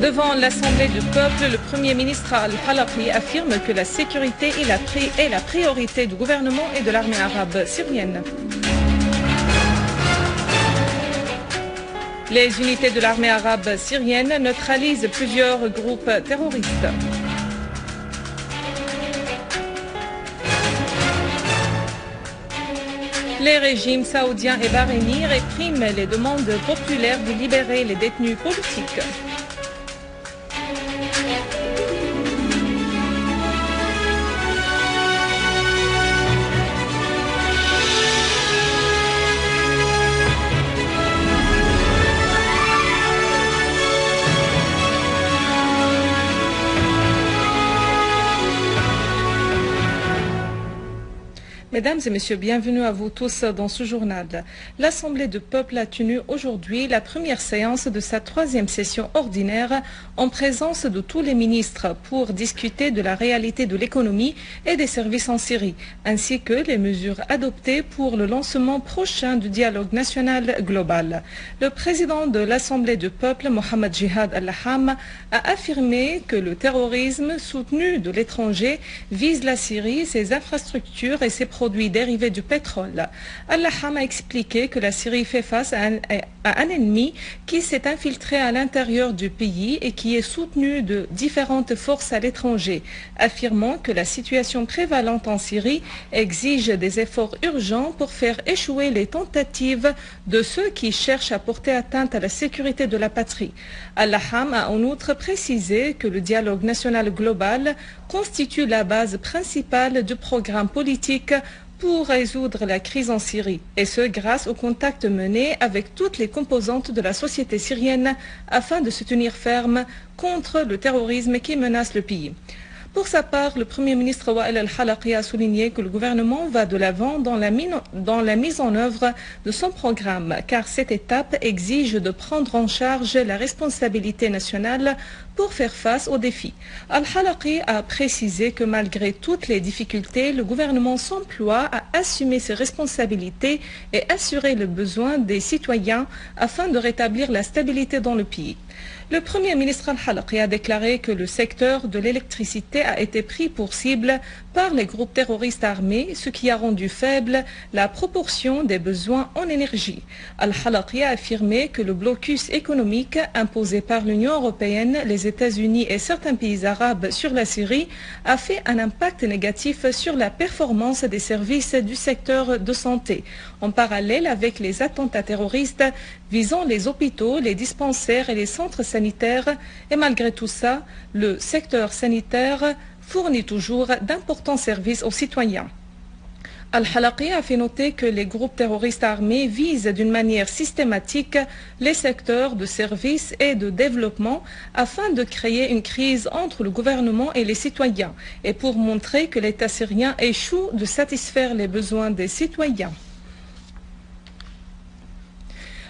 Devant l'Assemblée du peuple, le Premier ministre Al-Halaqi affirme que la sécurité est la priorité du gouvernement et de l'armée arabe syrienne. Les unités de l'armée arabe syrienne neutralisent plusieurs groupes terroristes. Les régimes saoudiens et bahreïniens répriment les demandes populaires de libérer les détenus politiques. Mesdames et messieurs, bienvenue à vous tous dans ce journal. L'Assemblée du peuple a tenu aujourd'hui la première séance de sa troisième session ordinaire en présence de tous les ministres pour discuter de la réalité de l'économie et des services en Syrie, ainsi que les mesures adoptées pour le lancement prochain du dialogue national global. Le président de l'Assemblée du peuple, Mohamed Jihad Al-Laham, a affirmé que le terrorisme soutenu de l'étranger vise la Syrie, ses infrastructures et ses produits dérivés du pétrole. Al-Laham a expliqué que la Syrie fait face à un ennemi qui s'est infiltré à l'intérieur du pays et qui est soutenu de différentes forces à l'étranger, affirmant que la situation prévalente en Syrie exige des efforts urgents pour faire échouer les tentatives de ceux qui cherchent à porter atteinte à la sécurité de la patrie. Al-Laham a en outre précisé que le dialogue national global constitue la base principale du programme politique pour résoudre la crise en Syrie, et ce grâce aux contacts menés avec toutes les composantes de la société syrienne afin de se tenir ferme contre le terrorisme qui menace le pays. Pour sa part, le Premier ministre Wael Al-Halaqi a souligné que le gouvernement va de l'avant dans la mise en œuvre de son programme, car cette étape exige de prendre en charge la responsabilité nationale pour faire face aux défis. Al-Halaqi a précisé que malgré toutes les difficultés, le gouvernement s'emploie à assumer ses responsabilités et assurer le besoin des citoyens afin de rétablir la stabilité dans le pays. Le Premier ministre Al-Halaqi a déclaré que le secteur de l'électricité a été pris pour cible par les groupes terroristes armés, ce qui a rendu faible la proportion des besoins en énergie. Al-Halaqi a affirmé que le blocus économique imposé par l'Union européenne, les États-Unis et certains pays arabes sur la Syrie a fait un impact négatif sur la performance des services du secteur de santé, en parallèle avec les attentats terroristes visant les hôpitaux, les dispensaires et les centres sanitaires. Et malgré tout ça, le secteur sanitaire fournit toujours d'importants services aux citoyens. Al-Halaqi a fait noter que les groupes terroristes armés visent d'une manière systématique les secteurs de services et de développement afin de créer une crise entre le gouvernement et les citoyens et pour montrer que l'État syrien échoue de satisfaire les besoins des citoyens.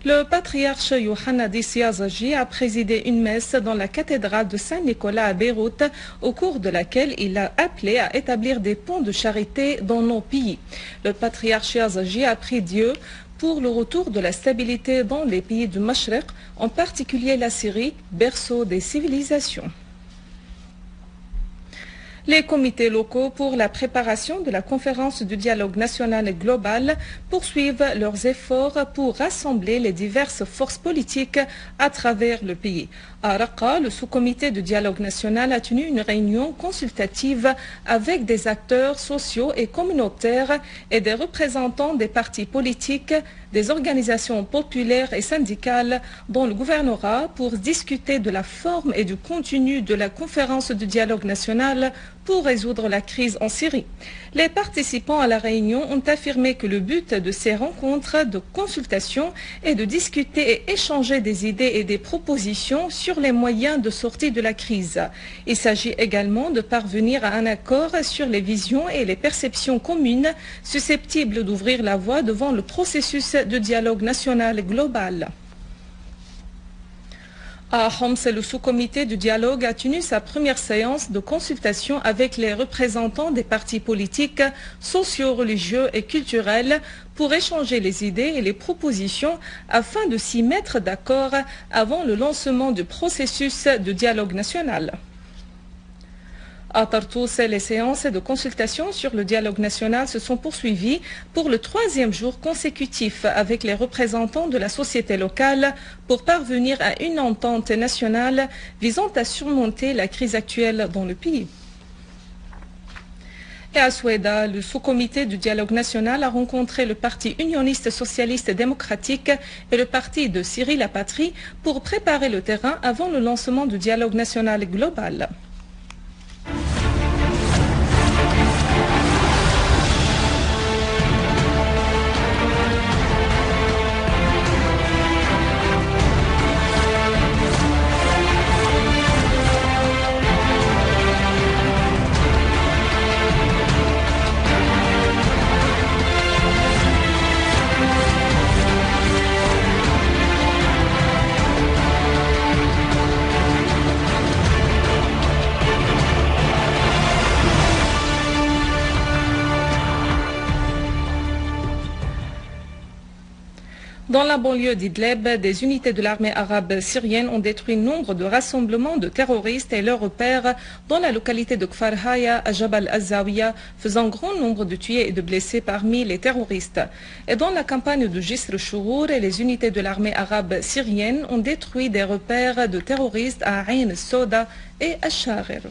Le patriarche Yohanna Dissiazaji a présidé une messe dans la cathédrale de Saint-Nicolas à Beyrouth, au cours de laquelle il a appelé à établir des ponts de charité dans nos pays. Le patriarche Yazaji a prié Dieu pour le retour de la stabilité dans les pays du Mashriq, en particulier la Syrie, berceau des civilisations. Les comités locaux pour la préparation de la conférence du dialogue national et global poursuivent leurs efforts pour rassembler les diverses forces politiques à travers le pays. À Raqqa, le sous-comité du dialogue national a tenu une réunion consultative avec des acteurs sociaux et communautaires et des représentants des partis politiques, des organisations populaires et syndicales dans le gouvernorat pour discuter de la forme et du contenu de la conférence du dialogue national pour résoudre la crise en Syrie. Les participants à la réunion ont affirmé que le but de ces rencontres de consultation est de discuter et échanger des idées et des propositions sur les moyens de sortie de la crise. Il s'agit également de parvenir à un accord sur les visions et les perceptions communes susceptibles d'ouvrir la voie devant le processus de dialogue national global. À Homs, le sous-comité du dialogue a tenu sa première séance de consultation avec les représentants des partis politiques, socio-religieux et culturels pour échanger les idées et les propositions afin de s'y mettre d'accord avant le lancement du processus de dialogue national. À Tartous, les séances de consultation sur le dialogue national se sont poursuivies pour le 3e jour consécutif avec les représentants de la société locale pour parvenir à une entente nationale visant à surmonter la crise actuelle dans le pays. Et à Soueda, le sous-comité du dialogue national a rencontré le Parti unioniste socialiste démocratique et le Parti de Syrie la Patrie pour préparer le terrain avant le lancement du dialogue national global. Dans la banlieue d'Idlib, des unités de l'armée arabe syrienne ont détruit nombre de rassemblements de terroristes et leurs repères dans la localité de Kfar Haya à Jabal al-Zawiya, faisant grand nombre de tués et de blessés parmi les terroristes. Et dans la campagne de Jisr Chourour, les unités de l'armée arabe syrienne ont détruit des repères de terroristes à Ain Soda et à Sharir.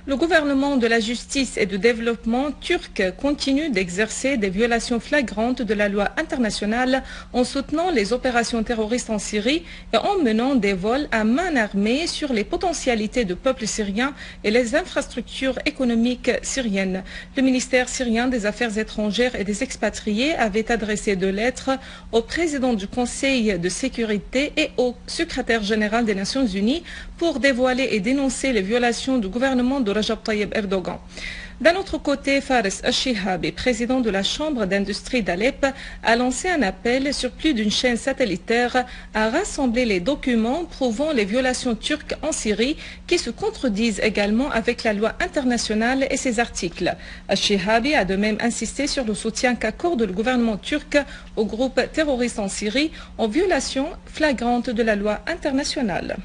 Le gouvernement de la justice et du développement turc continue d'exercer des violations flagrantes de la loi internationale en soutenant les opérations terroristes en Syrie et en menant des vols à main armée sur les potentialités du peuple syrien et les infrastructures économiques syriennes. Le ministère syrien des Affaires étrangères et des expatriés avait adressé 2 lettres au président du Conseil de sécurité et au secrétaire général des Nations Unies pour dévoiler et dénoncer les violations du gouvernement de Recep Tayyip Erdogan. D'un autre côté, Fares Al-Shihabi, président de la Chambre d'industrie d'Alep, a lancé un appel sur plus d'une chaîne satellitaire à rassembler les documents prouvant les violations turques en Syrie qui se contredisent également avec la loi internationale et ses articles. Al-Shihabi a de même insisté sur le soutien qu'accorde le gouvernement turc au groupe terroriste en Syrie en violation flagrante de la loi internationale.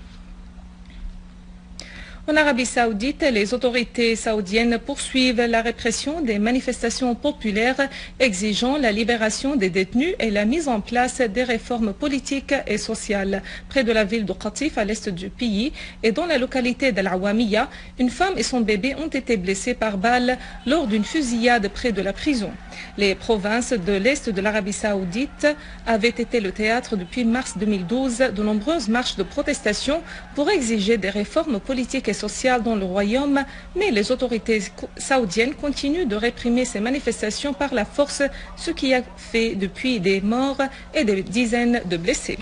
En Arabie Saoudite, les autorités saoudiennes poursuivent la répression des manifestations populaires exigeant la libération des détenus et la mise en place des réformes politiques et sociales. Près de la ville de Qatif, à l'est du pays, et dans la localité d'Al-Awamiya, une femme et son bébé ont été blessés par balle lors d'une fusillade près de la prison. Les provinces de l'est de l'Arabie Saoudite avaient été le théâtre depuis mars 2012 de nombreuses marches de protestation pour exiger des réformes politiques et sociales dans le royaume, mais les autorités saoudiennes continuent de réprimer ces manifestations par la force, ce qui a fait depuis des morts et des dizaines de blessés.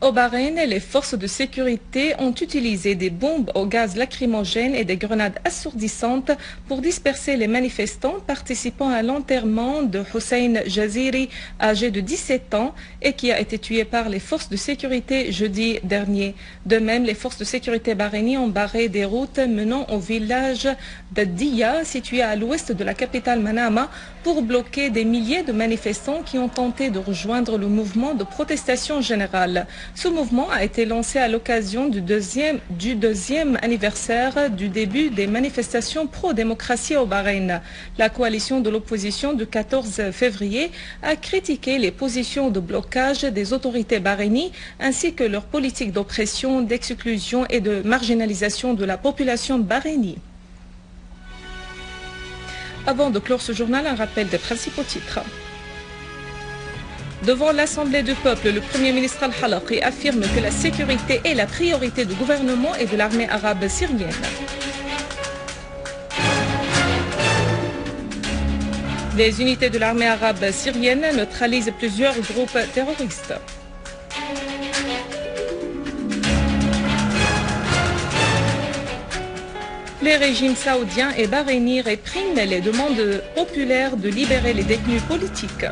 Au Bahreïn, les forces de sécurité ont utilisé des bombes au gaz lacrymogène et des grenades assourdissantes pour disperser les manifestants participant à l'enterrement de Hussein Jaziri, âgé de 17 ans, et qui a été tué par les forces de sécurité jeudi dernier. De même, les forces de sécurité bahreïniennes ont barré des routes menant au village de Diya, situé à l'ouest de la capitale Manama, pour bloquer des milliers de manifestants qui ont tenté de rejoindre le mouvement de protestation générale. Ce mouvement a été lancé à l'occasion du deuxième anniversaire du début des manifestations pro-démocratie au Bahreïn. La coalition de l'opposition du 14 février a critiqué les positions de blocage des autorités bahreïniennes ainsi que leur politique d'oppression, d'exclusion et de marginalisation de la population bahreïnienne. Avant de clore ce journal, un rappel des principaux titres. Devant l'Assemblée du peuple, le Premier ministre Al-Halaqi affirme que la sécurité est la priorité du gouvernement et de l'armée arabe syrienne. Les unités de l'armée arabe syrienne neutralisent plusieurs groupes terroristes. Les régimes saoudiens et bahreïniens répriment les demandes populaires de libérer les détenus politiques.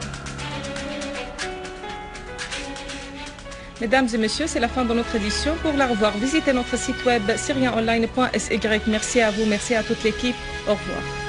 Mesdames et messieurs, c'est la fin de notre édition. Pour la revoir, visitez notre site web syrienonline.sy. Merci à vous, merci à toute l'équipe. Au revoir.